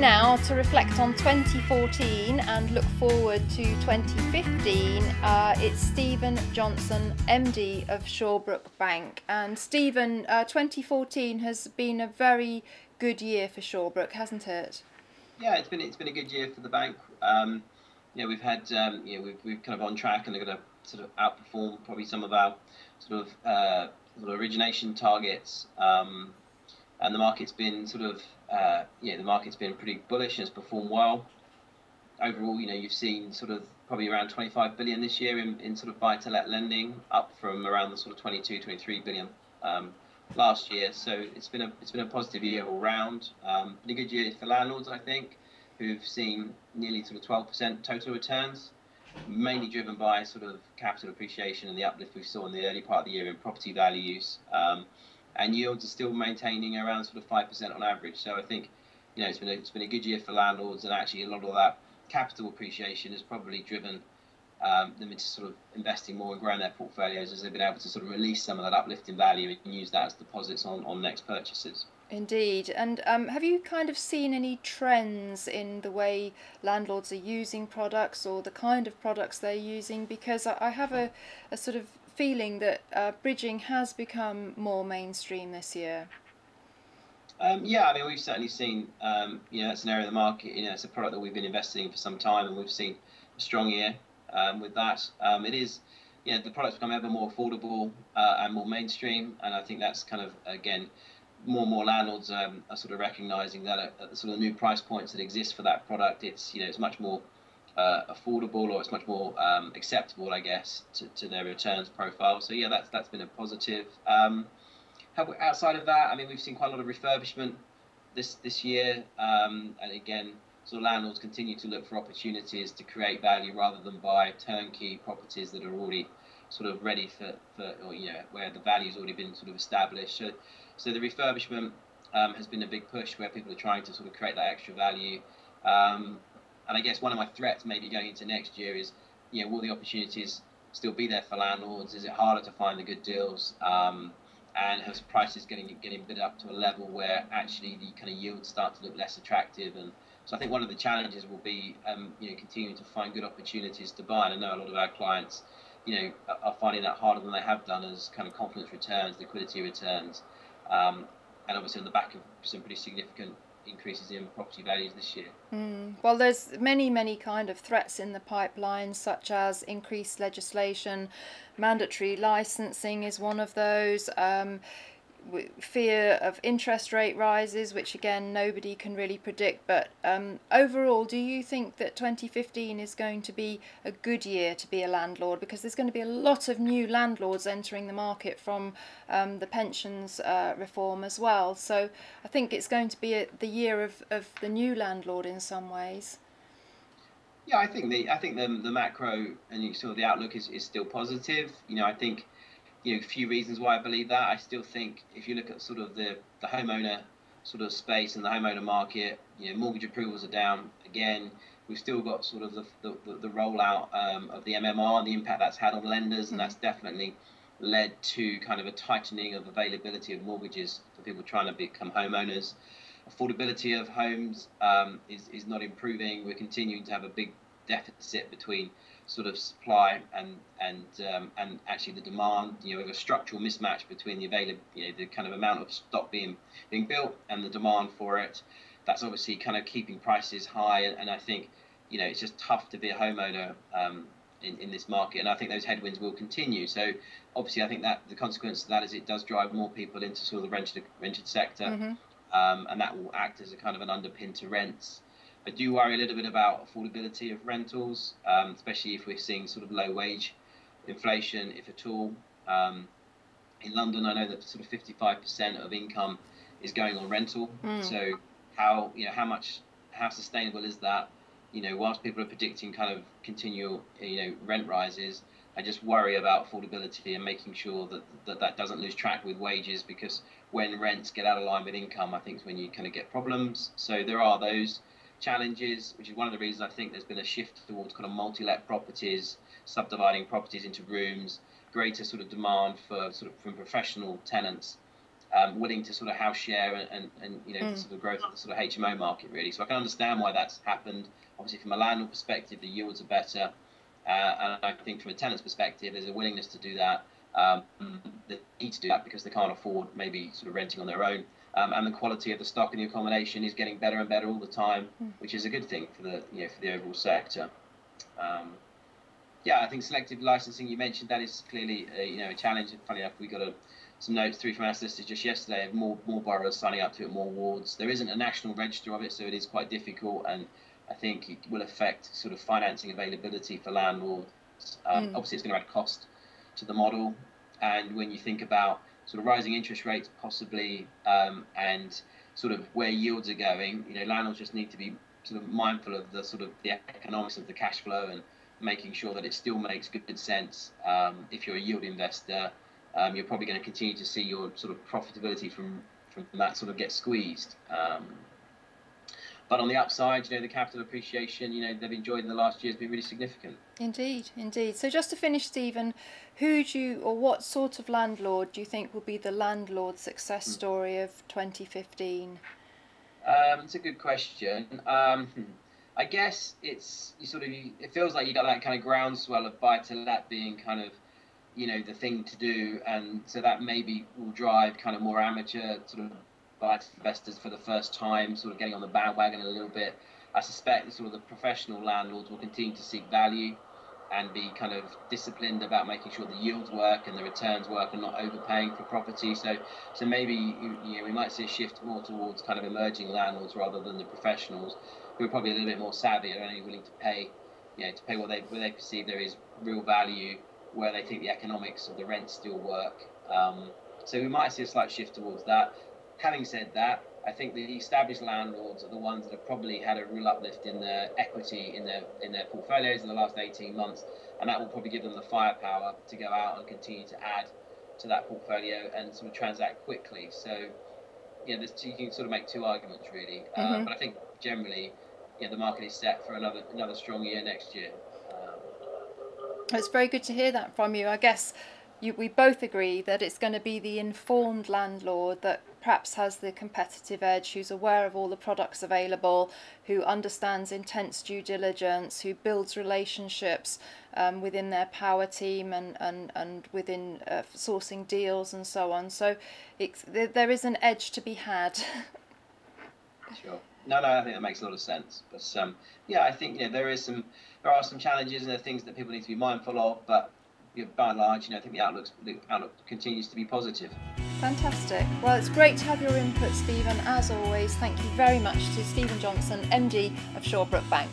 now to reflect on 2014 and look forward to 2015. It's Stephen Johnson, MD of Shawbrook Bank. And Stephen, 2014 has been a very good year for Shawbrook, hasn't it? Yeah, it's been a good year for the bank. We've had we've kind of on track, and they're going to sort of outperform probably some of our sort of origination targets. And the market's been the market's been pretty bullish and has performed well. Overall, you've seen sort of probably around 25 billion this year in sort of buy-to-let lending, up from around the sort of 22, 23 billion last year. So it's been a positive year all round. Been a good year for landlords, I think, who've seen nearly sort of 12% total returns, mainly driven by sort of capital appreciation and the uplift we saw in the early part of the year in property values. And yields are still maintaining around sort of 5% on average. So I think, it's been a good year for landlords, and actually a lot of that capital appreciation has probably driven them into sort of investing more and growing their portfolios, as they've been able to sort of release some of that uplift in value and use that as deposits on next purchases. Indeed. And have you kind of seen any trends in the way landlords are using products, or the kind of products they're using? Because I have a sort of feeling that bridging has become more mainstream this year. Yeah, I mean, we've certainly seen, that's an area of the market, it's a product that we've been investing in for some time, and we've seen a strong year with that. It is, the product's become ever more affordable and more mainstream, and I think that's kind of, again, more and more landlords are sort of recognising that at the sort of new price points that exist for that product, it's much more affordable, or it's much more acceptable, I guess, to their returns profile. So yeah, that's been a positive. Outside of that, I mean, we've seen quite a lot of refurbishment this year, and again, sort of landlords continue to look for opportunities to create value rather than buy turnkey properties that are already sort of ready for where the value's already been sort of established. So the refurbishment has been a big push, where people are trying to sort of create that extra value. And I guess one of my threats maybe going into next year is, will the opportunities still be there for landlords? Is it harder to find the good deals? And has prices getting bid up to a level where actually the kind of yields start to look less attractive? And so I think one of the challenges will be, continuing to find good opportunities to buy. And I know a lot of our clients, are finding that harder than they have done, as kind of confidence returns, liquidity returns, and obviously on the back of some pretty significant increases in property values this year. Well, there's many kind of threats in the pipeline, such as increased legislation. Mandatory licensing is one of those. Fear of interest rate rises, which again nobody can really predict. But overall, do you think that 2015 is going to be a good year to be a landlord? Because there's going to be a lot of new landlords entering the market from the pensions reform as well. So I think it's going to be the year of the new landlord in some ways. Yeah, I think the macro and sort of the outlook is still positive. I think, a few reasons why I believe that. I still think if you look at sort of the homeowner sort of space and the homeowner market, mortgage approvals are down again. We've still got sort of the rollout of the MMR and the impact that's had on lenders, and that's definitely led to kind of a tightening of availability of mortgages for people trying to become homeowners. Affordability of homes is not improving. We're continuing to have a big deficit between sort of supply and actually the demand. We have a structural mismatch between the kind of amount of stock being built and the demand for it. That's obviously kind of keeping prices high, and I think it's just tough to be a homeowner in this market, and I think those headwinds will continue. So obviously I think that the consequence of that is it does drive more people into sort of the rented sector, and that will act as a kind of an underpin to rents. I do worry a little bit about affordability of rentals, especially if we're seeing sort of low wage inflation, if at all. In London, I know that sort of 55% of income is going on rental. So how sustainable is that? Whilst people are predicting kind of continual rent rises, I just worry about affordability and making sure that doesn't lose track with wages, because when rents get out of line with income, I think is when you kind of get problems. So there are those challenges, which is one of the reasons I think there's been a shift towards kind of multi-let properties, subdividing properties into rooms, greater sort of demand for from professional tenants, willing to sort of house share and you know, the sort of growth of the sort of HMO market really. So I can understand why that's happened. Obviously, from a landlord perspective, the yields are better, and I think from a tenant's perspective, there's a willingness to do that. They need to do that because they can't afford maybe sort of renting on their own. And the quality of the stock and the accommodation is getting better and better all the time, which is a good thing for the, you know, for the overall sector. Yeah, I think selective licensing, you mentioned, that is clearly you know, a challenge. And funny enough, we got some notes through from our solicitors just yesterday of more boroughs signing up to it, more wards. There isn't a national register of it, so it is quite difficult, and I think it will affect sort of financing availability for landlords. Obviously, it's going to add cost to the model, and when you think about sort of rising interest rates possibly, and sort of where yields are going, you know, landlords just need to be sort of mindful of the sort of the economics of the cash flow and making sure that it still makes good sense. If you're a yield investor, you're probably going to continue to see your sort of profitability from that sort of get squeezed. But on the upside, you know, the capital appreciation, you know, they've enjoyed in the last year has been really significant. Indeed, indeed. So just to finish, Stephen, who do you, or what sort of landlord do you think will be the landlord success story of 2015? It's a good question. I guess it feels like you got that kind of groundswell of buy-to-let being kind of, you know, the thing to do, and so that maybe will drive kind of more amateur sort of investors for the first time, sort of getting on the bandwagon a little bit. I suspect that sort of the professional landlords will continue to seek value and be kind of disciplined about making sure the yields work and the returns work and not overpaying for property. So maybe, you know, we might see a shift more towards kind of emerging landlords rather than the professionals, who are probably a little bit more savvy and only willing to pay, you know, to pay where they perceive there is real value, where they think the economics of the rent still work. So we might see a slight shift towards that. Having said that, I think the established landlords are the ones that have probably had a real uplift in their equity in their portfolios in the last 18 months, and that will probably give them the firepower to go out and continue to add to that portfolio and sort of transact quickly. So, yeah, you can sort of make two arguments really, but I think generally, yeah, the market is set for another strong year next year. It's very good to hear that from you. I guess we both agree that it's going to be the informed landlord that perhaps has the competitive edge, who's aware of all the products available, who understands intense due diligence, who builds relationships within their power team and within sourcing deals and so on. So there is an edge to be had. Sure. No, I think that makes a lot of sense. But yeah, I think, you know, there are some challenges and there are things that people need to be mindful of. But, you know, by and large, you know, I think the outlook continues to be positive. Fantastic. Well, it's great to have your input, Stephen. As always, thank you very much to Stephen Johnson, MD of Shawbrook Bank.